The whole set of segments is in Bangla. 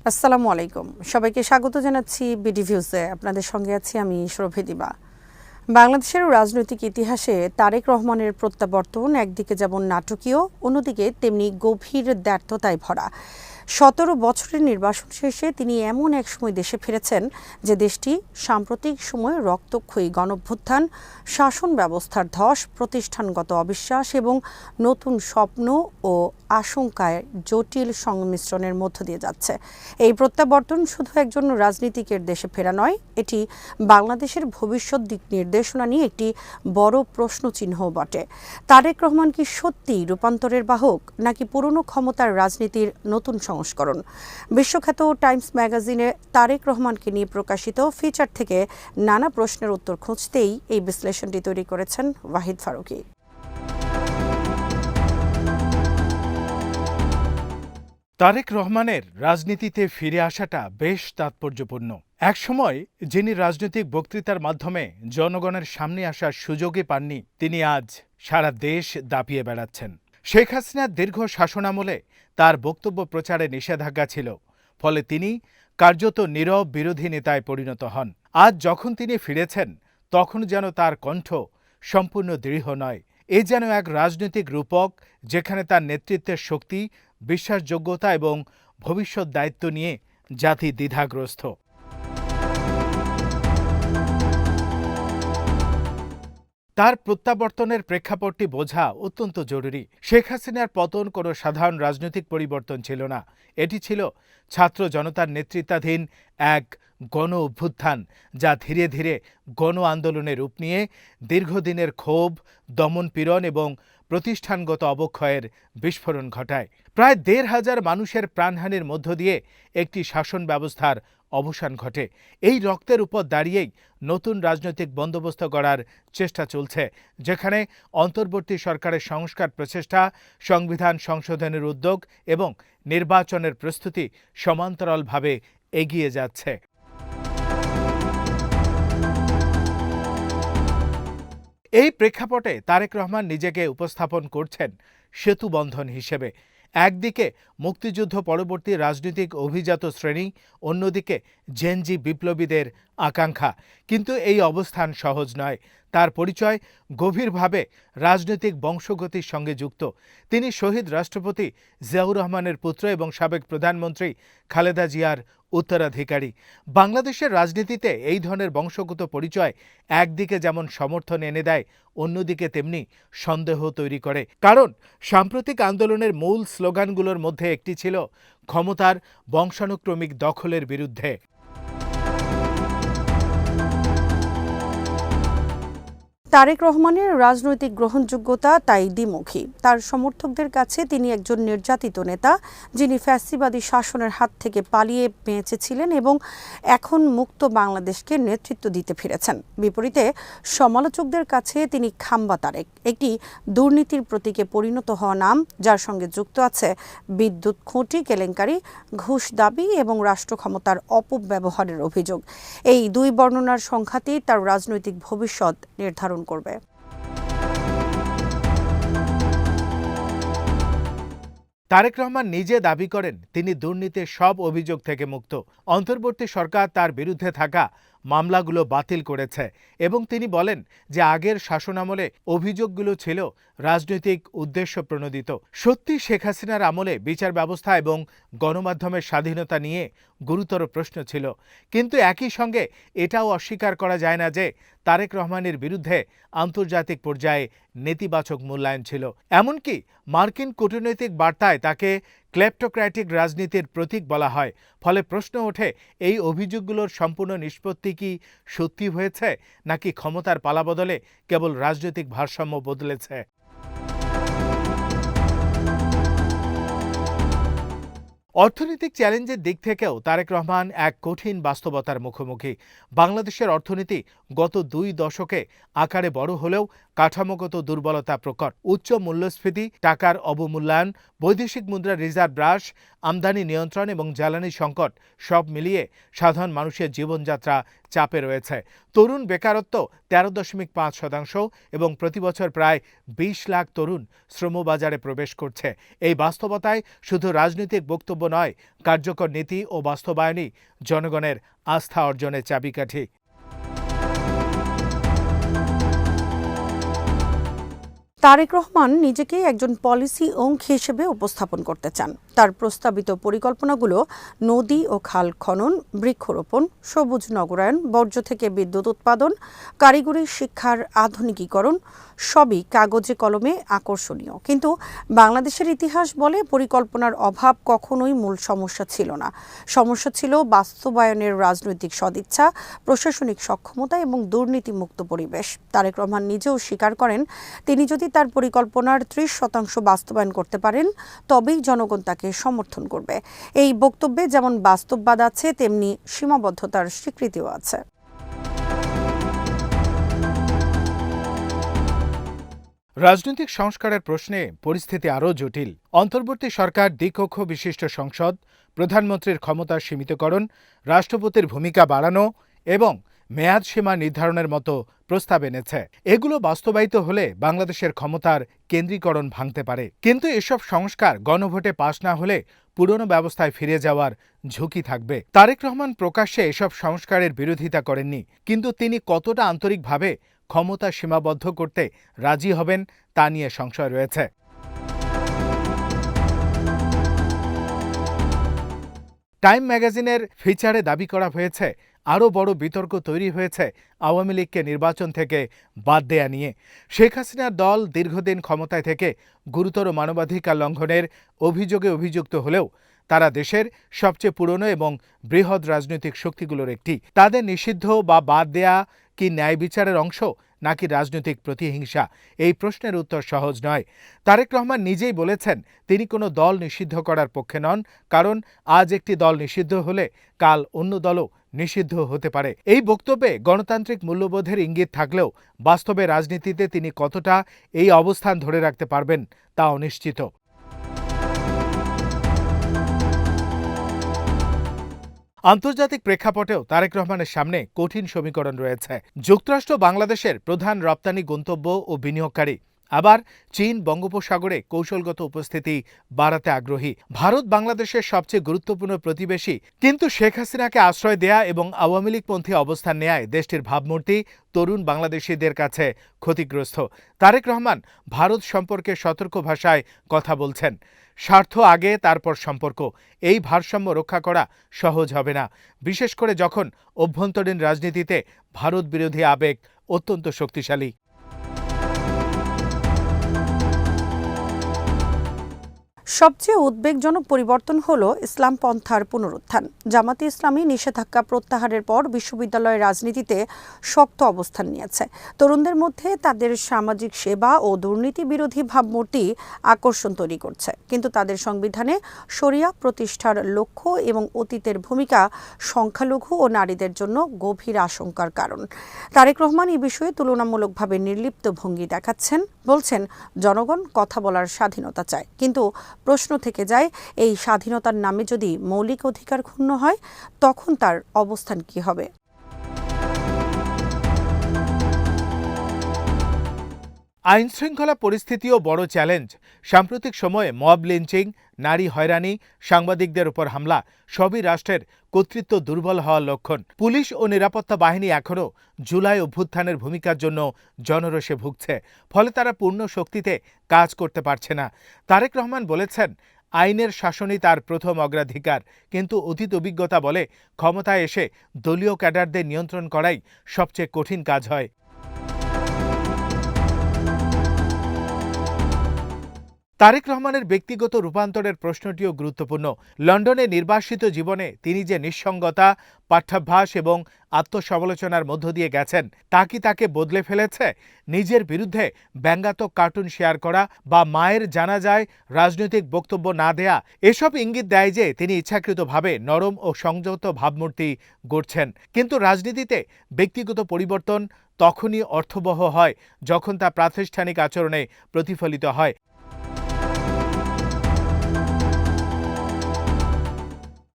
আসসালামু আলাইকুম। সবাইকে স্বাগত জানাচ্ছি বিডি ভিউজে। আপনাদের সঙ্গে আছি আমি সুরভি দিবা। বাংলাদেশের রাজনৈতিক ইতিহাসে তারেক রহমানের প্রত্যাবর্তন একদিকে যেমন নাটকীয়, অন্যদিকে তেমনি গভীর ব্যর্থতায় ভরা। ১৭ বছরের নির্বাসন শেষে তিনি এমন এক সময় দেশে ফিরেছেন যে দেশটি সাম্প্রতিক সময়ে রক্তক্ষয়ী গণঅভ্যুত্থান, শাসন ব্যবস্থার ধস, প্রতিষ্ঠানগত অবিশ্বাস এবং নতুন স্বপ্ন ও আশঙ্কায় জটিল সংমিশ্রণের মধ্য দিয়ে যাচ্ছে। এই প্রত্যাবর্তন শুধু একজন রাজনীতিকের দেশে ফেরা নয়, এটি বাংলাদেশের ভবিষ্যৎ দিক নির্দেশনা নিয়ে একটি বড় প্রশ্নচিহ্নও বটে। তারেক রহমান কি সত্যিই রূপান্তরের বাহক, নাকি পুরনো ক্ষমতার রাজনীতির নতুন সংস্করণ? বিশ্বখ্যাত টাইমস ম্যাগাজিনে তারেক রহমানকে নিয়ে প্রকাশিত ফিচার থেকে নানা প্রশ্নের উত্তর খুঁজতেই এই বিশ্লেষণটি তৈরি করেছেন ওয়াহিদ ফারুকী। তারেক রহমানের রাজনীতিতে ফিরে আসাটা বেশ তাৎপর্যপূর্ণ। একসময় যিনি রাজনৈতিক বক্তৃতার মাধ্যমে জনগণের সামনে আসার সুযোগই পাননি, তিনি আজ সারা দেশ দাপিয়ে বেড়াচ্ছেন। শেখ হাসিনার দীর্ঘ শাসনামলে তার বক্তব্য প্রচারে নিষেধাজ্ঞা ছিল, ফলে তিনি কার্যত নীরব বিরোধী নেতায় পরিণত হন। আজ যখন তিনি ফিরেছেন, তখন যেন তার কণ্ঠ সম্পূর্ণ দৃঢ় নয়। এ যেন এক রাজনৈতিক রূপক, যেখানে তার নেতৃত্বের শক্তি, বিশ্বাসযোগ্যতা এবং ভবিষ্যৎ দায়িত্ব নিয়ে জাতি দ্বিধাগ্রস্ত। তার প্রত্যাবর্তনের প্রেক্ষাপটটি বোঝা অত্যন্ত জরুরি। শেখ হাসিনার পতন কোনো সাধারণ রাজনৈতিক পরিবর্তন ছিল না, এটি ছিল ছাত্র জনতার নেতৃত্বাধীন এক গণ অভ্যুত্থান, যা ধীরে ধীরে গণ আন্দোলনে রূপ নিয়ে দীর্ঘদিনের ক্ষোভ, দমনপীড়ন এবং প্রতিষ্ঠানগত অবক্ষয়ের বিস্ফোরণ ঘটায়। প্রায় ১৫০০ মানুষের প্রাণহানির মধ্য দিয়ে একটি শাসন ব্যবস্থার অবসান ঘটে। এই রক্তের উপর দাঁড়িয়েই নতুন রাজনৈতিক বন্দোবস্ত গড়ার চেষ্টা চলছে, যেখানে অন্তর্বর্তী সরকারের সংস্কার প্রচেষ্টা, সংবিধান সংশোধনের উদ্যোগ এবং নির্বাচনের প্রস্তুতি সমান্তরালভাবে এগিয়ে যাচ্ছে। এই প্রেক্ষাপটে তারেক রহমান নিজেকে উপস্থাপন করছেন সেতুবন্ধন হিসেবে। একদিকে মুক্তিযুদ্ধ পরবর্তী রাজনৈতিক অভিজাত শ্রেণী, অন্যদিকে জেনজি বিপ্লবীদের আকাঙ্ক্ষা। কিন্তু এই অবস্থান সহজ নয়। তার পরিচয় গভীরভাবে রাজনৈতিক বংশগতির সঙ্গে যুক্ত। তিনি শহীদ রাষ্ট্রপতি জিয়াউর রহমানের পুত্র এবং সাবেক প্রধানমন্ত্রী খালেদা জিয়ার উত্তরাধিকারী। বাংলাদেশের রাজনীতিতে এই ধরনের বংশগত পরিচয় একদিকে যেমন সমর্থন এনে দেয়, অন্যদিকে তেমনি সন্দেহ তৈরি করে। কারণ সাম্প্রতিক আন্দোলনের মূল স্লোগানগুলোর মধ্যে একটি ছিল ক্ষমতার বংশানুক্রমিক দখলের বিরুদ্ধে। তারেক রহমানের রাজনৈতিক গ্রহণযোগ্যতা তাই দ্বিমুখী। তার সমর্থকদের কাছে তিনি একজন নির্যাতিত নেতা, যিনি ফ্যাসিবাদী শাসনের হাত থেকে পালিয়ে বেঁচেছিলেন এবং এখন মুক্ত বাংলাদেশকে নেতৃত্ব দিতে ফিরেছেন। বিপরীতে সমালোচকদের কাছে তিনি খাম্বা তারেক, একটি দুর্নীতির প্রতীকে পরিণত হওয়া নাম, যার সঙ্গে যুক্ত আছে বিদ্যুৎ খুঁটি কেলেঙ্কারি, ঘুষ দাবি এবং রাষ্ট্র ক্ষমতার অপব্যবহারের অভিযোগ। এই দুই বর্ণনার সংঘাতই তার রাজনৈতিক ভবিষ্যৎ নির্ধারণ করবে। তারেক রহমান নিজে দাবি করেন তিনি দুর্নীতির সব অভিযোগ থেকে মুক্ত। অন্তর্বর্তী সরকার তার বিরুদ্ধে থাকা মামলাগুলো বাতিল করেছে এবং তিনি বলেন যে আগের শাসনামলে অভিযোগগুলো ছিল রাজনৈতিক উদ্দেশ্য প্রণোদিত। সত্যি শেখ হাসিনার আমলে বিচার ব্যবস্থা এবং গণমাধ্যমের স্বাধীনতা নিয়ে গুরুতর প্রশ্ন ছিল, কিন্তু একই সঙ্গে এটাও অস্বীকার করা যায় না যে তারেক রহমানের বিরুদ্ধে আন্তর্জাতিক পর্যায়ে নেতিবাচক মূল্যায়ন ছিল। এমনকি মার্কিন কূটনৈতিক বার্তায় তাকে ক্লেপ্টোক্র্যাটিক রাজনীতির প্রতীক বলা হয়। ফলে প্রশ্ন ওঠে, এই অভিযোগগুলোর সম্পূর্ণ নিষ্পত্তি কি সত্যি হয়েছে, নাকি ক্ষমতার পালাবদলে কেবল রাজনৈতিক ভারসাম্য বদলেছে? অর্থনৈতিক চ্যালেঞ্জের দিক থেকেও তারেক রহমান এক কঠিন বাস্তবতার মুখোমুখি। বাংলাদেশের অর্থনীতি গত 2 দশকে আকারে বড় হলেও কাঠামোগত দুর্বলতা প্রকট। উচ্চ মূল্যস্ফীতি, টাকার অবমূল্যায়ন, বৈদেশিক মুদ্রার রিজার্ভ হ্রাস, আমদানি নিয়ন্ত্রণ এবং জ্বালানি সংকট সব মিলিয়ে সাধারণ মানুষের জীবনযাত্রা চাপে রয়েছে। তরুণ বেকারত্ব 13.5% এবং প্রতিবছর প্রায় 20 লাখ তরুণ শ্রমবাজারে প্রবেশ করছে। এই বাস্তবতায় শুধু রাজনৈতিক বক্তব্য নয়, কার্যকর নীতি ও বাস্তবায়নই জনগণের আস্থা অর্জনের চাবিকাঠি। তারেক রহমান নিজেকে একজন পলিসি অঙ্ক হিসেবে উপস্থাপন করতে চান। তার প্রস্তাবিত পরিকল্পনাগুলো নদী ও খাল খনন, বৃক্ষরোপণ, সবুজ নগরায়ন, বর্জ্য থেকে বিদ্যুৎ উৎপাদন, কারিগরি শিক্ষার আধুনিকীকরণ সবই কাগজে কলমে আকর্ষণীয়। কিন্তু বাংলাদেশের ইতিহাস বলে পরিকল্পনার অভাব কখনোই মূল সমস্যা ছিল না। সমস্যা ছিল বাস্তবায়নের রাজনৈতিক সদিচ্ছা, প্রশাসনিক সক্ষমতা এবং দুর্নীতিমুক্ত পরিবেশ। তারেক রহমান নিজেও স্বীকার করেন, তিনি যদি তার পরিকল্পনার 30% বাস্তবায়ন করতে পারেন তবেই জনগণ তাকে সমর্থন করবে। এই বক্তব্যে যেমন বাস্তববাদ আছে, তেমনি সীমাবদ্ধতার স্বীকৃতিও আছে। রাজনৈতিক সংস্কারের প্রশ্নে পরিস্থিতি আরও জটিল। অন্তর্বর্তী সরকার দ্বিকক্ষ বিশিষ্ট সংসদ, প্রধানমন্ত্রীর ক্ষমতা সীমিতকরণ, রাষ্ট্রপতির ভূমিকা বাড়ানো এবং মেয়াদসীমা নির্ধারণের মতো প্রস্তাব এনেছে। এগুলো বাস্তবায়িত হলে বাংলাদেশের ক্ষমতার কেন্দ্রীকরণ ভাঙতে পারে। কিন্তু এসব সংস্কার গণভোটে পাশ না হলে পুরনো ব্যবস্থায় ফিরে যাওয়ার ঝুঁকি থাকবে। তারেক রহমান প্রকাশ্যে এসব সংস্কারের বিরোধিতা করেননি, কিন্তু তিনি কতটা আন্তরিকভাবে ক্ষমতা সীমাবদ্ধ করতে রাজি হবেন তা নিয়ে সংশয় রয়েছে। টাইম ম্যাগাজিনের ফিচারে দাবি করা হয়েছে, আরও বড় বিতর্ক তৈরি হয়েছে আওয়ামী লীগকে নির্বাচন থেকে বাদ দেয়া নিয়ে। শেখ হাসিনার দল দীর্ঘদিন ক্ষমতায় থেকে গুরুতর মানবাধিকার লঙ্ঘনের অভিযোগে অভিযুক্ত হলেও তারা দেশের সবচেয়ে পুরনো এবং বৃহৎ রাজনৈতিক শক্তিগুলোর একটি। তাদের নিষিদ্ধ বা বাদ দেয়া কি ন্যায় বিচারের অংশ নাকি রাজনৈতিক প্রতিহিংসা? এই প্রশ্নের উত্তর সহজ নয়। তারেক রহমান নিজেই বলেছেন, তিনি কোনো দল নিষিদ্ধ করার পক্ষে নন, কারণ আজ একটি দল নিষিদ্ধ হলে কাল অন্য দলও নিষিদ্ধ হতে পারে। এই বক্তব্যে গণতান্ত্রিক মূল্যবোধের ইঙ্গিত থাকলেও বাস্তবে রাজনীতিতে তিনি কতটা এই অবস্থান ধরে রাখতে পারবেন তা অনিশ্চিত। আন্তর্জাতিক প্রেক্ষাপটেও তারেক রহমানের সামনে কঠিন সমীকরণ রয়েছে। যুক্তরাষ্ট্র বাংলাদেশের প্রধান রপ্তানি গন্তব্য ও বিনিয়োগকারী, আবার চীন বঙ্গোপসাগরে কৌশলগত উপস্থিতি বাড়াতে আগ্রহী। ভারত বাংলাদেশের সবচেয়ে গুরুত্বপূর্ণ প্রতিবেশী, কিন্তু শেখ হাসিনাকে আশ্রয় দেয়া এবং আওয়ামী লীগপন্থী অবস্থান নেয়ায় দেশটির ভাবমূর্তি তরুণ বাংলাদেশিদের কাছে ক্ষতিগ্রস্ত। তারেক রহমান ভারত সম্পর্কে সতর্ক ভাষায় কথা বলছেন। স্বার্থ আগে, তারপর সম্পর্ক। এই ভারসাম্য রক্ষা করা সহজ হবে না, বিশেষ করে যখন অভ্যন্তরীণ রাজনীতিতে ভারত বিরোধী আবেগ অত্যন্ত শক্তিশালী। সবচেয়ে উদ্বেগজনক পরিবর্তন হল ইসলাম পন্থার পুনরুত্থান। জামাতে ইসলামী নিষেধাজ্ঞা প্রত্যাহারের পর বিশ্ববিদ্যালয়ের রাজনীতিতে শক্ত অবস্থান নিয়েছে। তরুণদের মধ্যে তাদের সামাজিক সেবা ও দুর্নীতি বিরোধী ভাবমূর্তি আকর্ষণ তৈরি করছে। কিন্তু তাদের সংবিধানে শরিয়া প্রতিষ্ঠার লক্ষ্য এবং অতীতের ভূমিকা সংখ্যালঘু ও নারীদের জন্য গভীর আশঙ্কার কারণ। তারেক রহমান এই বিষয়ে তুলনামূলকভাবে নির্লিপ্ত ভঙ্গি দেখাচ্ছেন। বলছেন, জনগণ কথা বলার স্বাধীনতা চায়, কিন্তু প্রশ্ন থেকে যায়, এই স্বাধীনতার নামে যদি মৌলিক অধিকার ক্ষুণ্ণ হয় তখন তার অবস্থান কি হবে? আইনশৃঙ্খলা পরিস্থিতিও বড় চ্যালেঞ্জ। সাম্প্রতিক সময়ে মব লিঞ্চিং, নারী হয়রানি, সাংবাদিকদের উপর হামলা সবই রাষ্ট্রের কর্তৃত্ব দুর্বল হওয়ার লক্ষণ। পুলিশ ও নিরাপত্তা বাহিনী এখনও জুলাই অভ্যুত্থানের ভূমিকার জন্য জনরোষে ভুগছে, ফলে তারা পূর্ণ শক্তিতে কাজ করতে পারছে না। তারেক রহমান বলেছেন, আইনের শাসনই তার প্রথম অগ্রাধিকার, কিন্তু অতীত অভিজ্ঞতা বলে ক্ষমতায় এসে দলীয় ক্যাডারদের নিয়ন্ত্রণ করাই সবচেয়ে কঠিন কাজ হয়। তারেক রহমানের ব্যক্তিগত রূপান্তরের প্রশ্নটিও গুরুত্বপূর্ণ। লন্ডনে নির্বাসিত জীবনে তিনি যে নিঃসঙ্গতা, পাঠ্যাভ্যাস এবং আত্মসমালোচনার মধ্য দিয়ে গেছেন, তা কি তাকে বদলে ফেলেছে? নিজের বিরুদ্ধে ব্যঙ্গাত্মক কার্টুন শেয়ার করা বা মায়ের জানাজায় রাজনৈতিক বক্তব্য না দেয়া এসব ইঙ্গিত দেয় যে তিনি ইচ্ছাকৃতভাবে নরম ও সংযত ভাবমূর্তি গড়ছেন। কিন্তু রাজনীতিতে ব্যক্তিগত পরিবর্তন তখনই অর্থবহ হয় যখন তা প্রাতিষ্ঠানিক আচরণে প্রতিফলিত হয়।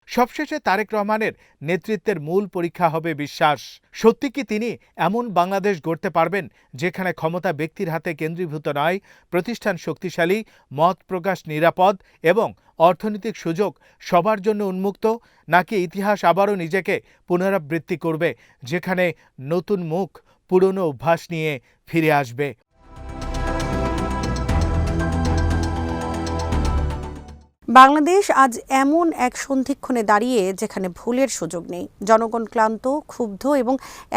সবশেষে তারেক রহমানের নেতৃত্বের মূল পরীক্ষা হবে বিশ্বাস। সত্যি কি তিনি এমন বাংলাদেশ গড়তে পারবেন যেখানে ক্ষমতা ব্যক্তির হাতে কেন্দ্রীভূত নয়, প্রতিষ্ঠান শক্তিশালী, মত প্রকাশ নিরাপদ এবং অর্থনৈতিক সুযোগ সবার জন্য উন্মুক্ত? নাকি ইতিহাস আবারও নিজেকে পুনরাবৃত্তি করবে, যেখানে নতুন মুখ পুরনো অভ্যাস নিয়ে ফিরে আসবে? বাংলাদেশ আজ এমন এক সন্ধিক্ষণে দাঁড়িয়ে যেখানে ভুলের সুযোগ নেই। জনগণ ক্লান্ত, ক্ষুব্ধ এবং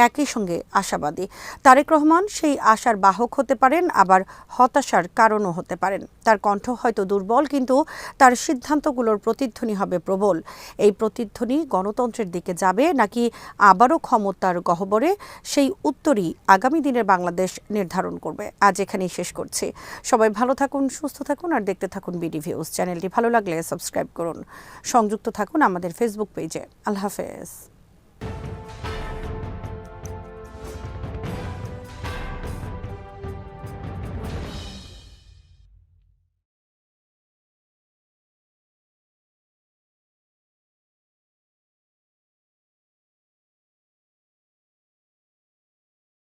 একই সঙ্গে আশাবাদী। তারেক রহমান সেই আশার বাহক হতে পারেন, আবার হতাশার কারণও হতে পারেন। তার কণ্ঠ হয়তো দুর্বল, কিন্তু তার সিদ্ধান্তগুলোর প্রতিধ্বনি হবে প্রবল। এই প্রতিধ্বনি গণতন্ত্রের দিকে যাবে নাকি আবারও ক্ষমতার গহ্বরে, সেই উত্তরই আগামী দিনের বাংলাদেশ নির্ধারণ করবে। আজ এখানেই শেষ করছি। সবাই ভালো থাকুন, সুস্থ থাকুন আর দেখতে থাকুন বিডি ভিউজ। চ্যানেলটি ভালো লাগলে সাবস্ক্রাইব করুন। সংযুক্ত থাকুন আমাদের ফেসবুক পেজে। আল্লাহ হাফেজ।